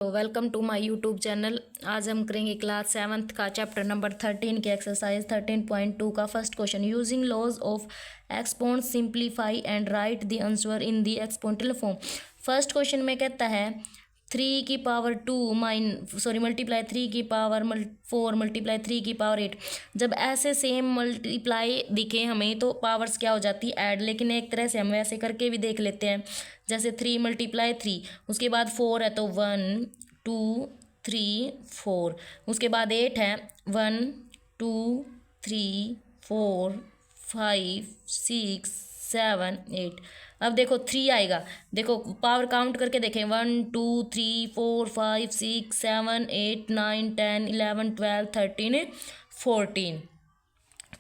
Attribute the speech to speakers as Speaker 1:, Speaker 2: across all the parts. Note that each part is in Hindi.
Speaker 1: तो welcome to my YouTube channel. आज हम करेंगे क्लास 7th का चैप्टर नंबर 13 के एक्सरसाइज 13.2 का first question. Using laws of exponent simplify and write the answer in the exponential form. First question में कहता है 3 की पावर 2 मल्टीप्लाई 3 की पावर 4 मल्टीप्लाई 3 की पावर 8। जब ऐसे सेम मल्टीप्लाई दिखे हमें तो पावर्स क्या हो जाती है, ऐड। लेकिन एक तरह से हम वैसे करके भी देख लेते हैं, जैसे 3 × 3 उसके बाद 4 है तो 1 2 3 4, उसके बाद 8 है 1 2 3 4 5 6 7 8। अब देखो 3 आएगा, देखो पावर काउंट करके देखें 1 2 3 4 5 6 7 8 9 10 11 12 13 14।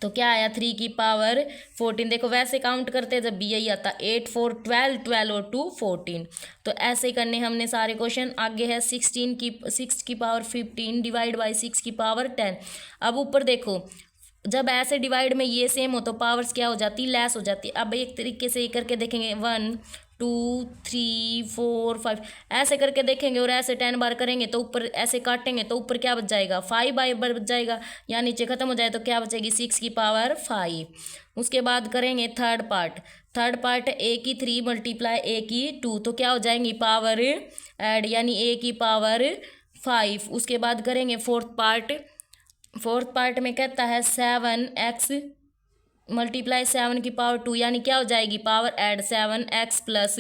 Speaker 1: तो क्या आया 3 की पावर 14। देखो वैसे काउंट करते जब भी यही आता 8 4 12 12 और 2 14। तो ऐसे ही करने हमने सारे क्वेश्चन। आगे है 6 की पावर 15 डिवाइड बाई 6 की पावर 10। अब ऊपर देखो जब ऐसे डिवाइड में ये सेम हो तो पावर्स क्या हो जाती, लेस हो जाती। अब एक तरीके से ये करके देखेंगे 1 2 3 4 5 ऐसे करके देखेंगे और ऐसे 10 बार करेंगे तो ऊपर ऐसे काटेंगे तो ऊपर क्या बच जाएगा 5 बाई बच जाएगा, या नीचे खत्म हो जाए तो क्या बचेगी 6 की पावर 5। उसके बाद करेंगे थर्ड पार्ट ए की 3 मल्टीप्लाई ए की 2, तो क्या हो जाएंगी पावर ऐड, यानी ए की पावर 5। उसके बाद करेंगे फोर्थ पार्ट में कहता है 7x मल्टीप्लाई 7 की पावर 2, यानी क्या हो जाएगी पावर ऐड 7x प्लस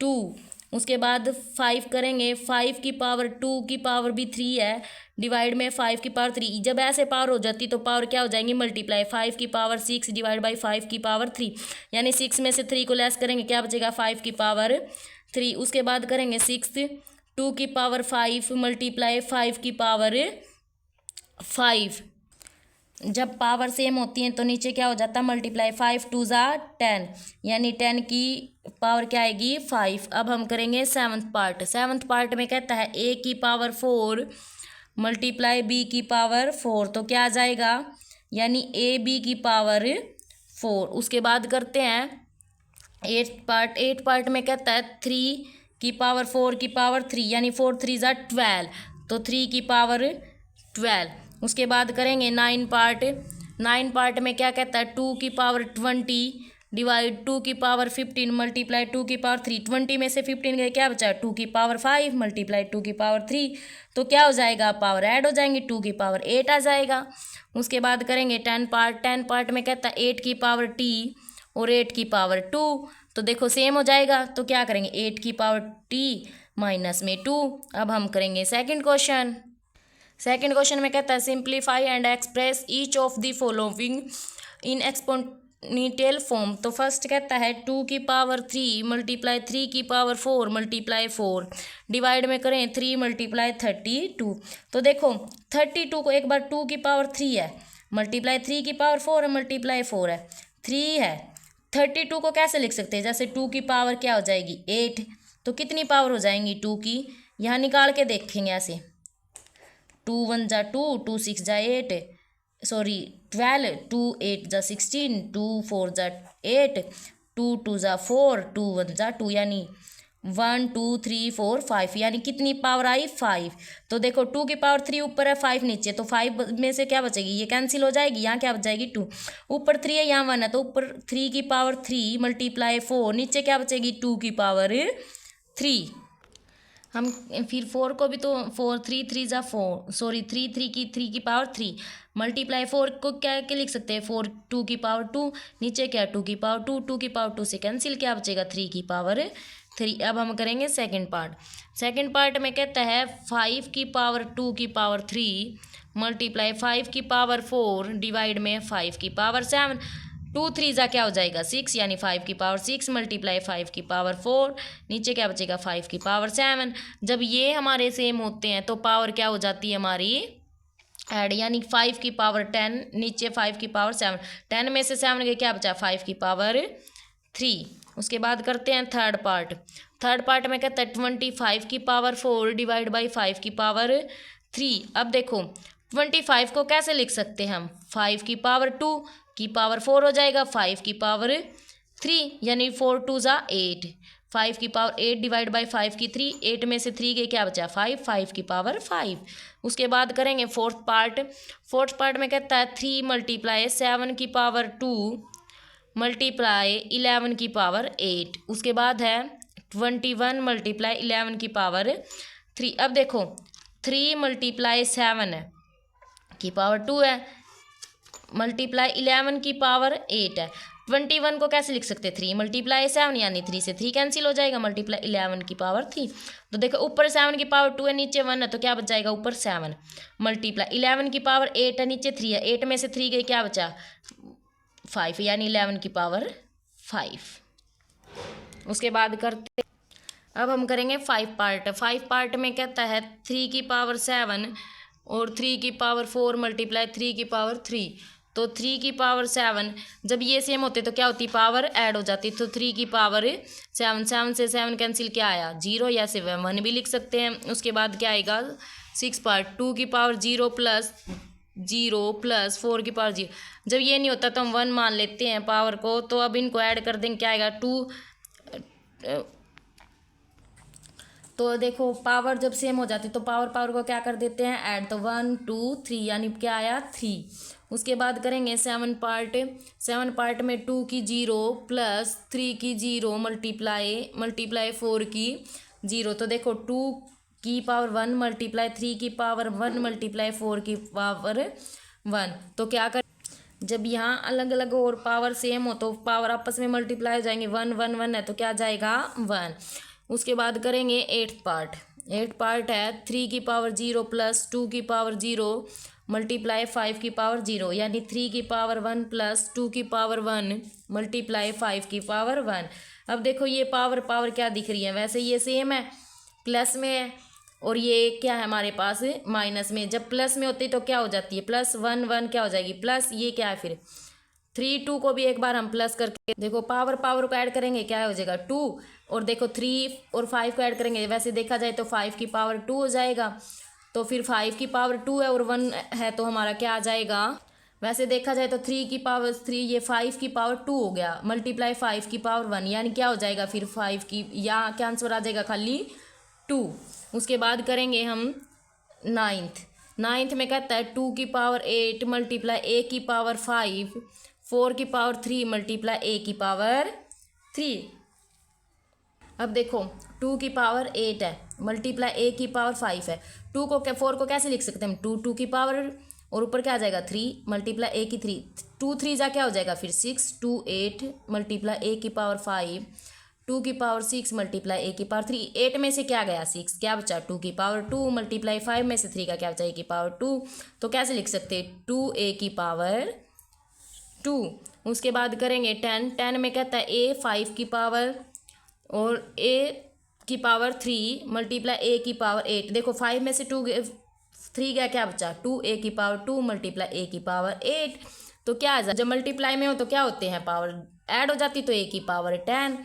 Speaker 1: 2। उसके बाद 5 करेंगे 5 की पावर 2 की पावर भी 3 है, डिवाइड में 5 की पावर 3। जब ऐसे पावर हो जाती तो पावर क्या हो जाएंगी मल्टीप्लाई 5 की पावर 6 डिवाइड बाई 5 की पावर 3, यानी 6 में से 3 को लेस करेंगे क्या बचेगा 5 की पावर 3। उसके बाद करेंगे 2 की पावर 5 मल्टीप्लाई 5 की पावर 5। जब पावर सेम होती है तो नीचे क्या हो जाता है मल्टीप्लाई 5 2 ज़ा 10, यानी 10 की पावर क्या आएगी 5। अब हम करेंगे सेवन्थ पार्ट में कहता है ए की पावर 4 मल्टीप्लाई बी की पावर 4, तो क्या आ जाएगा यानी ए बी की पावर 4। उसके बाद करते हैं एट पार्ट में कहता है 3 की पावर 4 की पावर 3, यानी 4 3 ज़ा 12, तो 3 की पावर 12। उसके बाद करेंगे 9 पार्ट में क्या कहता है 2 की पावर 20 डिवाइड 2 की पावर 15 मल्टीप्लाई 2 की पावर 3। 20 में से 15 गए क्या बचा 2 की पावर 5 मल्टीप्लाई 2 की पावर 3, तो क्या हो जाएगा पावर ऐड हो जाएंगी 2 की पावर 8 आ जाएगा। उसके बाद करेंगे 10 पार्ट में कहता है 8 की पावर t और 8 की पावर 2, तो देखो सेम हो जाएगा तो क्या करेंगे 8 की पावर t माइनस में 2। अब हम करेंगे सेकंड क्वेश्चन में कहता है simplify and express each of the following in exponential form. तो फर्स्ट कहता है 2 की पावर 3 मल्टीप्लाई 3 की पावर 4 मल्टीप्लाई 4 डिवाइड में करें 3 मल्टीप्लाई 32। तो देखो 32 को एक बार 2 की पावर 3 है मल्टीप्लाई 3 की पावर 4 मल्टीप्लाई 4 है 3 है। 32 को कैसे लिख सकते हैं, जैसे 2 की पावर क्या हो जाएगी 8, तो कितनी पावर हो जाएंगी 2 की, यहाँ निकाल के देखेंगे ऐसे 2 1 ज़ा 2 2 6 ज़ा 8 सॉरी 12 2 8 ज़ा 16 2 4 ज़ा 8 2 2 ज़ा 4 2 1 ज़ा 2, यानी 1 2 3 4 5, यानी कितनी पावर आई 5। तो देखो 2 की पावर 3 ऊपर है 5 नीचे, तो 5 में से क्या बचेगी ये कैंसिल हो जाएगी, यहाँ क्या बच जाएगी 2। ऊपर 3 है यहाँ 1 है, तो ऊपर 3 की पावर 3 मल्टीप्लाई 4 नीचे क्या बचेगी 2 की पावर 3। हम फिर 4 को भी तो 4 3 3 ज़ा 4 सॉरी 3 की पावर 3 मल्टीप्लाई 4 को क्या के लिख सकते हैं 4 2 की पावर 2 नीचे क्या 2 की पावर 2 से कैंसिल क्या बचेगा 3 की पावर 3। अब हम करेंगे सेकंड पार्ट में कहता है 5 की पावर 2 की पावर 3 मल्टीप्लाई 5 की पावर 4 डिवाइड में 5 की पावर 7। 2 3 ज़ा क्या हो जाएगा 6, यानी 5 की पावर 6 मल्टीप्लाई 5 की पावर 4 नीचे क्या बचेगा 5 की पावर 7। जब ये हमारे सेम होते हैं तो पावर क्या हो जाती है हमारी ऐड, यानी 5 की पावर 10 नीचे 5 की पावर 7, 10 में से 7 गए क्या बचा 5 की पावर 3। उसके बाद करते हैं थर्ड पार्ट में कहता है 25 की पावर 4 डिवाइड बाई 5 की पावर 3। अब देखो 25 को कैसे लिख सकते हैं हम 5 की पावर 2 की पावर 4 हो जाएगा 5 की पावर 3, यानी 4 2 ज़ा 8 5 की पावर 8 डिवाइड बाई 5 की 3, 8 में से 3 गए क्या बचा 5, 5 की पावर 5। उसके बाद करेंगे फोर्थ पार्ट में कहता है 3 मल्टीप्लाई 7 की पावर 2 मल्टीप्लाई 11 की पावर 8। उसके बाद है 21 मल्टीप्लाई 11 की पावर 3। अब देखो 3 मल्टीप्लाई 7 की पावर 2 है, मल्टीप्लाई 11 की पावर 8 है। 21 को कैसे लिख सकते 3 मल्टीप्लाई 7, यानी 3 से 3 कैंसिल हो जाएगा, मल्टीप्लाई 11 की पावर 3। तो देखो ऊपर 7 की पावर 2 है, नीचे 1 है, तो क्या बच जाएगा ऊपर 7 मल्टीप्लाई 11 की पावर 8 है, नीचे 3 है, 8 में से 3 गई क्या बचा 5, यानी 11 की पावर 5। उसके बाद करते अब हम करेंगे 5 पार्ट में कहता है 3 की पावर 7 और 3 की पावर 4 मल्टीप्लाई 3 की पावर 3। तो 3 की पावर 7 जब ये सेम होते तो क्या होती पावर ऐड हो जाती, तो 3 की पावर 7, 7 से 7 कैंसिल क्या आया 0, या से 1 भी लिख सकते हैं। उसके बाद क्या आएगा 6 पार्ट 2 की पावर 0 प्लस 4 की पावर 0। जब ये नहीं होता तो हम 1 मान लेते हैं पावर को, तो अब इनको ऐड कर देंगे क्या आएगा 2। तो देखो पावर जब सेम हो जाती तो पावर को क्या कर देते हैं ऐड, तो 1 2 3 यानी क्या आया 3। उसके बाद करेंगे 7 पार्ट में 2 की 0 प्लस 3 की 0 मल्टीप्लाई 4 की 0। तो देखो 2 की पावर 1 मल्टीप्लाई 3 की पावर 1 मल्टीप्लाई 4 की पावर 1। तो क्या कर जब यहाँ अलग अलग और पावर सेम हो तो पावर आपस में मल्टीप्लाई हो जाएंगे, 1 1 1 है तो क्या जाएगा 1। उसके बाद करेंगे 8th पार्ट है 3 की पावर 0 प्लस 2 की पावर 0 मल्टीप्लाई 5 की पावर 0, यानी 3 की पावर 1 प्लस 2 की पावर 1 मल्टीप्लाई 5 की पावर 1। अब देखो ये पावर क्या दिख रही है, वैसे ये सेम है प्लस में है, और ये क्या है हमारे पास माइनस में। जब प्लस में होती है तो क्या हो जाती है प्लस 1 1 क्या हो जाएगी प्लस, ये क्या है फिर 3 2 को भी एक बार हम प्लस करके देखो पावर को ऐड करेंगे क्या हो जाएगा 2, और देखो 3 और 5 को ऐड करेंगे, वैसे देखा जाए तो 5 की पावर 2 हो जाएगा। तो फिर 5 की पावर 2 है और 1 है तो हमारा क्या आ जाएगा, वैसे देखा जाए तो 3 की पावर 3 ये 5 की पावर 2 हो गया मल्टीप्लाई 5 की पावर 1, यानी क्या हो जाएगा फिर 5 की यहाँ क्या आंसर आ जाएगा खाली 2। उसके बाद करेंगे हम 9th में कहता है 2 की पावर 8 मल्टीप्लाई a की पावर 5 4 की पावर 3 मल्टीप्लाई a की पावर 3। अब देखो 2 की पावर 8 है मल्टीप्लाई a की पावर 5 है, 4 को कैसे लिख सकते हैं हम 2 की पावर और ऊपर क्या आ जाएगा 3 मल्टीप्लाई a की 3, 2 3 जा क्या हो जाएगा फिर 6 2 8 मल्टीप्लाई a की पावर 5 2 की पावर 6 मल्टीप्लाई a की पावर 3। 8 में से क्या गया 6, क्या बचा 2 की पावर 2 मल्टीप्लाई 5 में से 3 का क्या बचा a की पावर 2। तो कैसे लिख सकते हैं 2a की पावर 2। उसके बाद करेंगे 10 में कहता है a 5 की पावर और a की पावर 3 मल्टीप्लाई a की पावर 8। देखो 5 में से 3 गया क्या बचा 2a की पावर 2 मल्टीप्लाई a की पावर 8। तो क्या आ जाए जब मल्टीप्लाई में हो तो क्या होते हैं पावर ऐड हो जाती, तो a की पावर 10।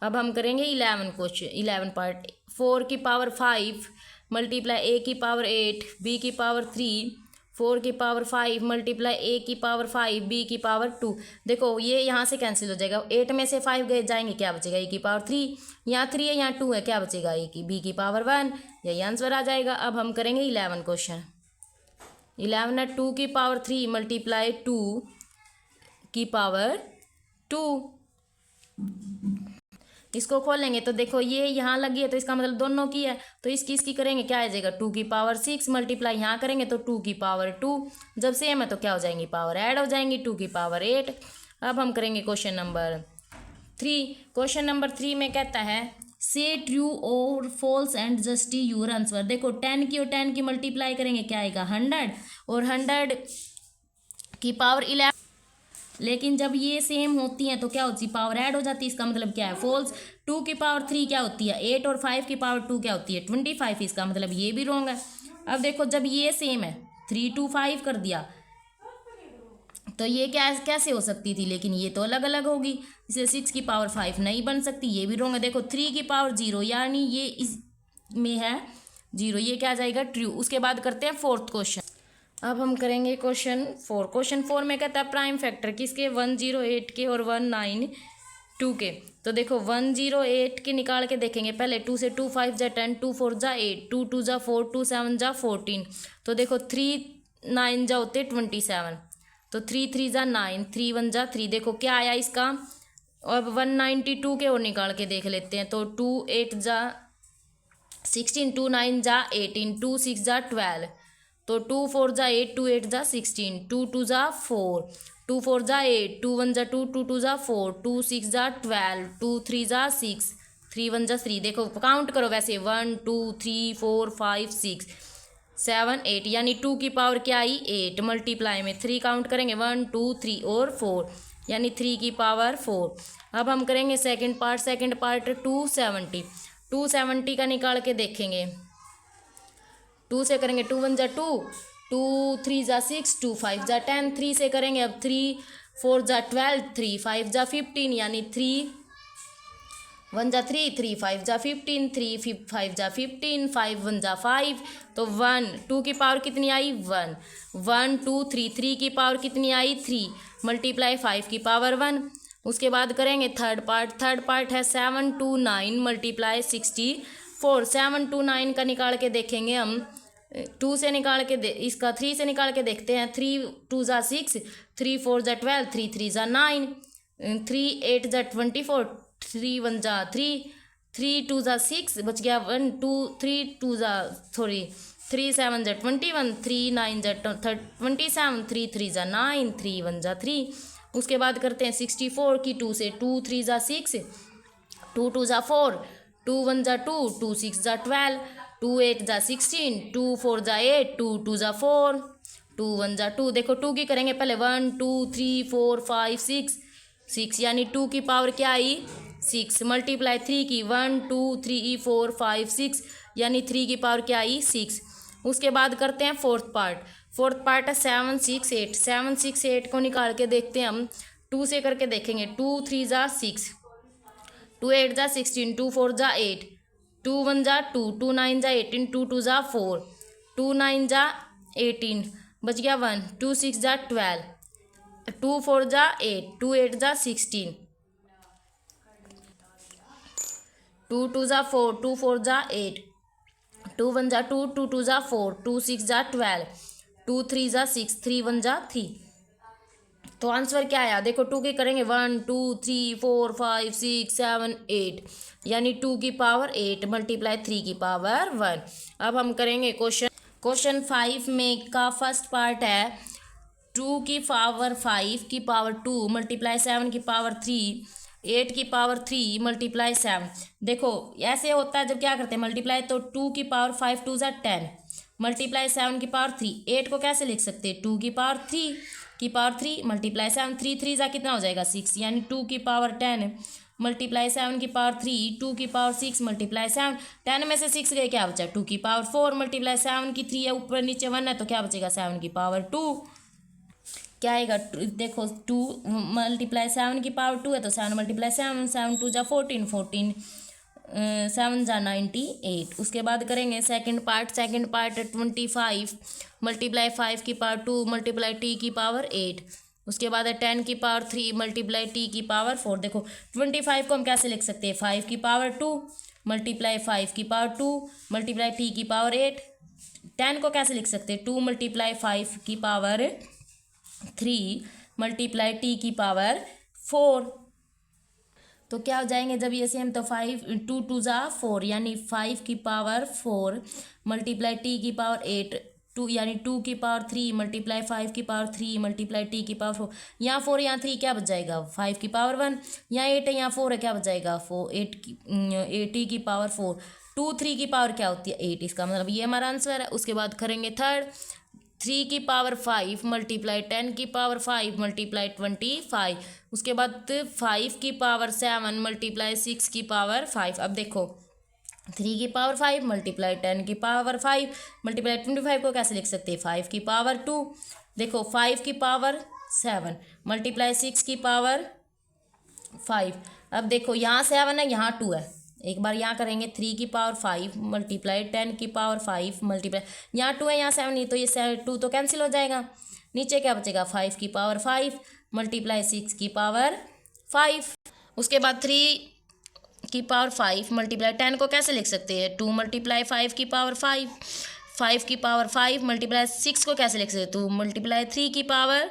Speaker 1: अब हम करेंगे 11 पार्ट 4 की पावर 5 मल्टीप्लाई a की पावर 8 b की पावर 3 4 की पावर 5 मल्टीप्लाई a की पावर 5 b की पावर 2। देखो ये यहाँ से कैंसिल हो जाएगा, 8 में से 5 गए जाएंगे क्या बचेगा a की पावर 3, यहाँ 3 है यहाँ 2 है क्या बचेगा a की b की पावर 1, यही आंसर आ जाएगा। अब हम करेंगे 11 क्वेश्चन 11 है 2 की पावर 3 मल्टीप्लाई 2 की पावर 2। इसको खोलेंगे तो देखो ये यहाँ लगी है तो इसका मतलब दोनों की है, तो इसकी करेंगे क्या आ जाएगा 2 की पावर 6 मल्टीप्लाई यहाँ करेंगे तो 2 की पावर 2। जब सेम है तो क्या हो जाएंगी पावर ऐड हो जाएंगी 2 की पावर 8। अब हम करेंगे क्वेश्चन नंबर 3 में कहता है से ट्रू और फॉल्स एंड जस्टी यूर आंसर। देखो 10 की और 10 की मल्टीप्लाई करेंगे क्या आएगा 100 और 100 की पावर 11, लेकिन जब ये सेम होती हैं तो क्या होती है पावर ऐड हो जाती है, इसका मतलब क्या है फॉल्स। 2 की पावर 3 क्या होती है 8 और 5 की पावर 2 क्या होती है 25, इसका मतलब ये भी रॉन्ग है। अब देखो जब ये सेम है 3 2 5 कर दिया तो ये कैसे हो सकती थी, लेकिन ये तो अलग अलग होगी, इसलिए 6 की पावर 5 नहीं बन सकती, ये भी रॉन्ग है। देखो 3 की पावर 0 यानी ये इस में है 0, ये क्या आ जाएगा ट्रू। उसके बाद करते हैं 4th क्वेश्चन। अब हम करेंगे क्वेश्चन 4 में कहता है प्राइम फैक्टर किसके 108 के और 19 टू के। तो देखो 108 के निकाल के देखेंगे पहले। 2 से 2 5 जा 10, 2 4 जा 8, 2 2 जा 4, 2 7 जा 14। तो देखो 3 9 जा होते 27। तो 3 3 जा 9, 3 1 जा 3। देखो क्या आया इसका। अब 192 के और निकाल के देख लेते हैं। तो 2 8 जा 16, 2 9 जा 18, 2 6 जा 12। तो 2 4 जा 8, 2 8 जा 16, 2 2 जा 4, 2 4 जा 8, 2 1 जा 2, 2 2 जा 4, 2 6 जा 12, 2 3 जा 6, 3 1 जा 3। देखो काउंट करो वैसे 1 2 3 4 5 6 7 8, यानी 2 की पावर क्या आई 8। मल्टीप्लाई में 3 काउंट करेंगे 1 2 3 और 4, यानी 3 की पावर 4। अब हम करेंगे सेकंड पार्ट 270। 270 का निकाल के देखेंगे। 2 से करेंगे 2 1 जा 2, 2 3 जा 6, 2 5 जा 10। 3 से करेंगे अब 3 4 जा 12, 3 5 जा 15, यानी 3 1 जा 3, 3 5 जा 15, 3 5 जा 15, 5 1 जा 5। तो 1 2 की पावर कितनी आई 1, 1 2 3, 3 की पावर कितनी आई 3, मल्टीप्लाई 5 की पावर 1। उसके बाद करेंगे थर्ड पार्ट है 7 2 9 मल्टीप्लाई 64। 7 2 9 का निकाल के देखेंगे हम। 2 से निकाल के इसका 3 से निकाल के देखते हैं। 3 2 जा 6, 3 4 जा 12, 3 3 जा 9, 3 8 जा 24, 3 1 जा 3, 3 2 जा 6, बच गया 1 2 3 2 जा 3 7 जा 21, 3 9 जा 27, 3 3 जा 9, 3 1 जा 3। उसके बाद करते हैं 64 की। 2 से 2 3 जा 6, 2 2 जा 4, 2 1 जा 2, 2 6 जा 12, 2 8 जा 16, 2 4 जा 8, 2 2 जा 4, 2 1 जा 2। देखो 2 की करेंगे पहले 1 2 3 4 5 6, यानी 2 की पावर क्या आई 6। मल्टीप्लाई 3 की 1 2 3 4 5 6, यानी 3 की पावर क्या आई 6। उसके बाद करते हैं फोर्थ पार्ट है 7 6 8। 7 6 8 को निकाल के देखते हैं हम। 2 से करके देखेंगे। 2 3 जा 6, 2 8 जा 16, 2 4 जा 8, 2 1 जा 2, 2 9 जा 18, 2 2 जा 4, 2 9 जा 18, बच गया 1, 2 6 जा 12, 2 4 जा 8, 2 8 जा 16, 2 2 जा 4, 2 4 जा 8, 2 1 जा 2, 2 2 जा 4, 2 6 जा 12, 2 3 जा 6, 3 1 जा 3। तो आंसर क्या आया देखो। 2 की करेंगे 1 2 3 4 5 6 7 8, यानी 2 की पावर 8 मल्टीप्लाई 3 की पावर 1। अब हम करेंगे क्वेश्चन 5 में का फर्स्ट पार्ट है 2 की पावर 5 की पावर 2 मल्टीप्लाई 7 की पावर 3, 8 की पावर 3 मल्टीप्लाई 7। देखो ऐसे होता है जब क्या करते हैं मल्टीप्लाई। तो 2 की पावर 5 2 जा 10 मल्टीप्लाई 7 की पावर 3। 8 को कैसे लिख सकते हैं 2 की पावर 3 मल्टीप्लाई 7, 3 3 जा कितना हो जाएगा 6, यानी 2 की पावर 10 मल्टीप्लाई 7 की पावर 3, 2 की पावर 6 मल्टीप्लाई 7। 10 में से 6 गए क्या बचा 2 की पावर 4 मल्टीप्लाई 7 की 3 है, ऊपर नीचे 1 है तो क्या बचेगा 7 की पावर 2। क्या आएगा देखो 2 मल्टीप्लाई 7 की पावर 2 है तो 7 मल्टीप्लाई 7, 7 2 जा 14, 14 7 जा 98। उसके बाद करेंगे सेकंड पार्ट 25 मल्टीप्लाई 5 की पावर 2 मल्टीप्लाई टी की पावर 8। उसके बाद है 10 की पावर 3 मल्टीप्लाई टी की पावर 4। देखो 25 को हम कैसे लिख सकते हैं 5 की पावर 2 मल्टीप्लाई 5 की पावर 2 मल्टीप्लाई टी की पावर 8। 10 को कैसे लिख सकते हैं 2 मल्टीप्लाई 5 की पावर 3 मल्टीप्लाई टी की पावर 4। तो क्या हो जाएंगे जब ये सेम। तो 5 2 2 जा 4, यानी 5 की पावर 4 मल्टीप्लाई टी की पावर 8, 2 यानी 2 की पावर 3 मल्टीप्लाई 5 की पावर 3 मल्टीप्लाई टी की पावर 4। यहाँ 4 यहाँ 3 क्या बच जाएगा 5 की पावर 1, यहाँ 8 है यहाँ 4 है क्या बच जाएगा 4 8 की 80 की पावर 4। 2 3 की पावर क्या होती है 8, इसका मतलब ये हमारा आंसर है। उसके बाद करेंगे थर्ड 3 की पावर 5 मल्टीप्लाई 10 की पावर 5 मल्टीप्लाई 25। उसके बाद 5 की पावर 7 मल्टीप्लाई 6 की पावर 5। अब देखो 3 की पावर 5 मल्टीप्लाई 10 की पावर 5 मल्टीप्लाई 25 को कैसे लिख सकते हैं 5 की पावर 2। देखो 5 की पावर 7 मल्टीप्लाई 6 की पावर 5। अब देखो यहाँ 7 है यहाँ 2 है, एक बार यहाँ करेंगे 3 की पावर 5 मल्टीप्लाई 10 की पावर 5 मल्टीप्लाई यहाँ 2 है यहाँ 7 नहीं, तो ये 2 तो कैंसिल हो जाएगा। नीचे क्या बचेगा 5 की पावर 5 मल्टीप्लाई 6 की पावर 5। उसके बाद 3 की पावर 5 मल्टीप्लाई 10 को कैसे लिख सकते हैं, 2 मल्टीप्लाई 5 की पावर 5, 5 की पावर 5 मल्टीप्लाई 6 को कैसे लिख सकते हैं, 2 मल्टीप्लाई 3 की पावर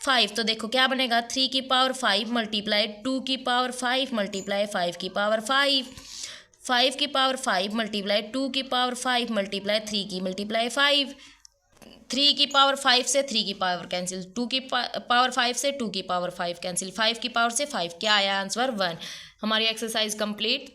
Speaker 1: 5। तो देखो क्या बनेगा, 3 की पावर 5 मल्टीप्लाई 2 की पावर 5 मल्टीप्लाई 5 की पावर 5, 5 की पावर 5 मल्टीप्लाई 2 की पावर 5 मल्टीप्लाई 3 की मल्टीप्लाई 5, 3 की पावर 5 से 3 की पावर कैंसिल, 2 की पावर 5 से 2 की पावर 5 कैंसिल, 5 की पावर से 5, क्या आया आंसर 1। हमारी एक्सरसाइज कंप्लीट।